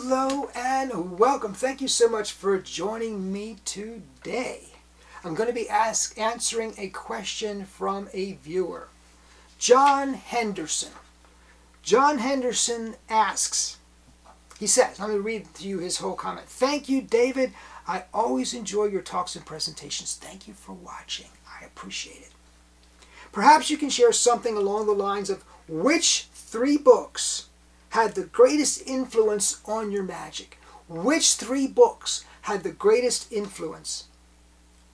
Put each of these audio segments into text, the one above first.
Hello and welcome. Thank you so much for joining me today. I'm going to be answering a question from a viewer. John Henderson. John Henderson asks, he says, I'm going to read to you his whole comment. Thank you, David. I always enjoy your talks and presentations. Thank you for watching. I appreciate it. Perhaps you can share something along the lines of which 3 books had the greatest influence on your magic? Which 3 books had the greatest influence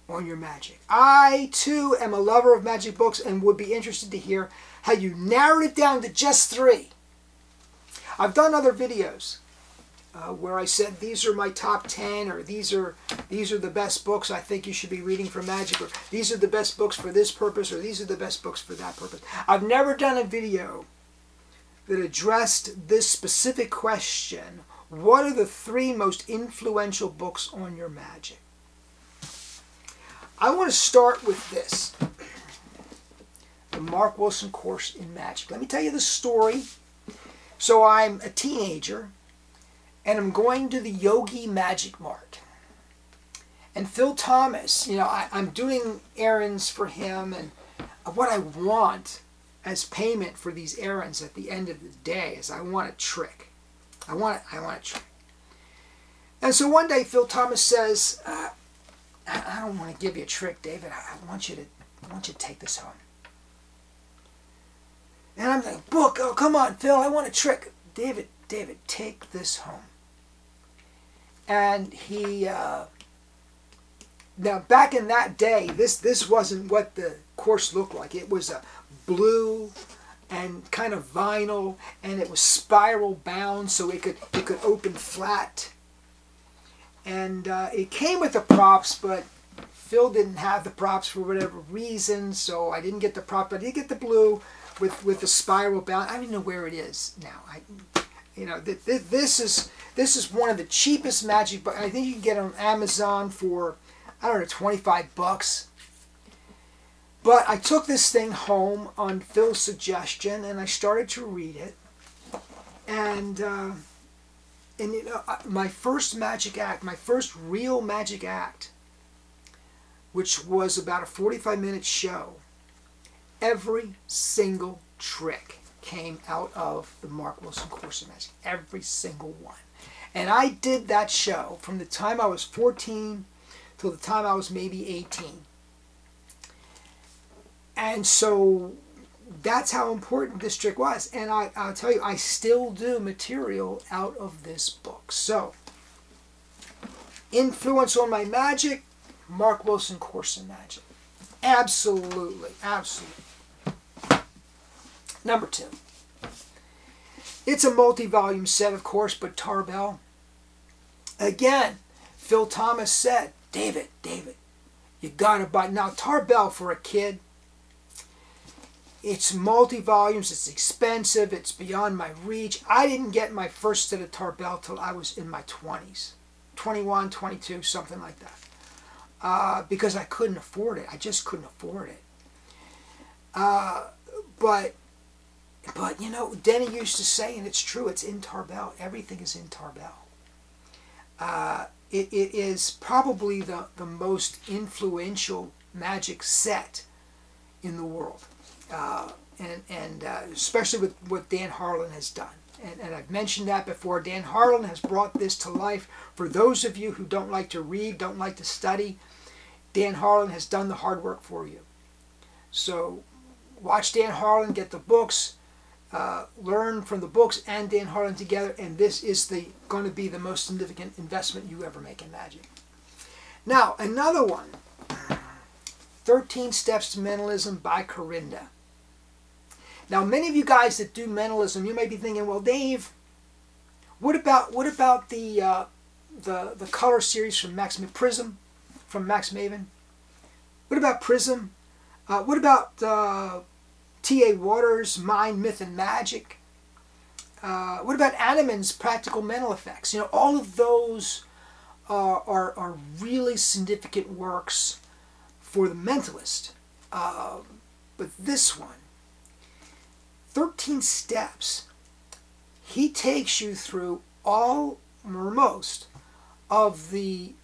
on your magic? I, too, am a lover of magic books and would be interested to hear how you narrowed it down to just 3. I've done other videos where I said these are my top 10, or these are the best books I think you should be reading for magic, or these are the best books for this purpose, or these are the best books for that purpose. I've never done a video that addressed this specific question: what are the 3 most influential books on your magic? I want to start with this, the Mark Wilson Course in Magic. Let me tell you the story. So I'm a teenager, and I'm going to the Yogi Magic Mart. And Phil Thomas, I'm doing errands for him, and what I want as payment for these errands at the end of the day is I want a trick. I want a trick. And so one day Phil Thomas says, I don't want to give you a trick, David. I want you to take this home. And I'm like, book, oh come on, Phil, I want a trick. David, take this home. And he now back in that day, this wasn't what the course looked like. It was a blue and kind of vinyl, and it was spiral bound, so it could open flat. And it came with the props, but Phil didn't have the props for whatever reason, so I didn't get the prop. But I did get the blue with the spiral bound. I don't even know where it is now. This is one of the cheapest magic books. I think you can get it on Amazon for, I don't know, 25 bucks. But I took this thing home on Phil's suggestion, and I started to read it. And my first magic act, my first real magic act, which was about a 45-minute show, every single trick came out of the Mark Wilson Course in Magic. Every single one. And I did that show from the time I was 14 till the time I was maybe 18. And so that's how important this trick was. And I'll tell you, I still do material out of this book. So, influence on my magic, Mark Wilson Course in Magic. Absolutely, absolutely. Number 2. It's a multi-volume set, of course, but Tarbell. Again, Phil Thomas said, David, you gotta buy. Now, Tarbell for a kid, it's multi-volumes, it's expensive, it's beyond my reach. I didn't get my first set of Tarbell till I was in my 20s. 21, 22, something like that. Because I couldn't afford it. I just couldn't afford it. But Denny used to say, and it's true, it's in Tarbell. Everything is in Tarbell. It is probably the most influential magic set in the world. And especially with what Dan Harlan has done. And I've mentioned that before. Dan Harlan has brought this to life. For those of you who don't like to read, don't like to study, Dan Harlan has done the hard work for you. So watch Dan Harlan, get the books, learn from the books and Dan Harlan together, and this is going to be the most significant investment you ever make in magic. Now, another one, 13 Steps to Mentalism by Corinda. Now, many of you guys that do mentalism, you may be thinking, well, Dave, what about the color series from Prism, from Max Maven? What about Prism? What about T.A. Waters' Mind, Myth, and Magic? What about Annemann's Practical Mental Effects? All of those are really significant works for the mentalist. But this one, 13 Steps, he takes you through all or most, of the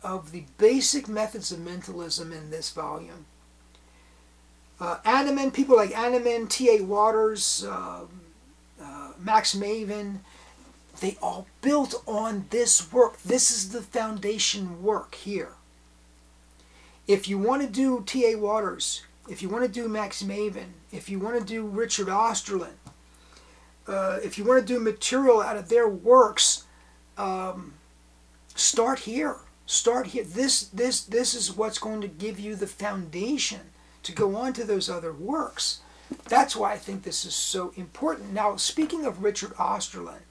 basic methods of mentalism in this volume. Annemann, people like Annemann, T.A. Waters, Max Maven, they all built on this work. This is the foundation work here. If you want to do T.A. Waters, if you want to do Max Maven, if you want to do Richard Osterlin, if you want to do material out of their works, start here. Start here. This is what's going to give you the foundation to go on to those other works. That's why I think this is so important. Now, speaking of Richard Osterlin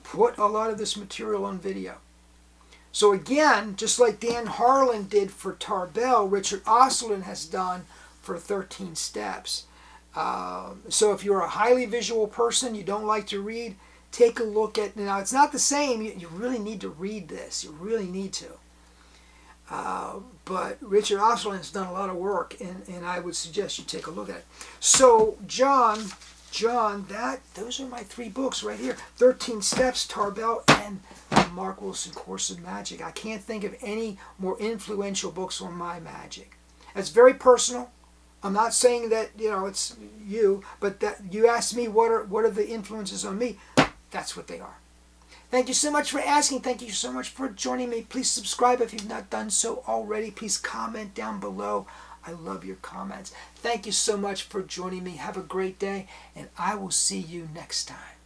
put a lot of this material on video. So again, just like Dan Harlan did for Tarbell, Richard Osterlin has done for 13 Steps. So if you're a highly visual person, you don't like to read, take a look at, now it's not the same, you really need to read this, you really need to. But Richard Osterlin has done a lot of work, and I would suggest you take a look at it. So John, those are my 3 books right here. 13 Steps, Tarbell, and Mark Wilson Course of Magic. I can't think of any more influential books on my magic. It's very personal. I'm not saying that, you know, it's you, but that you asked me what are the influences on me. That's what they are. Thank you so much for asking. Thank you so much for joining me. Please subscribe if you've not done so already. Please comment down below. I love your comments. Thank you so much for joining me. Have a great day, and I will see you next time.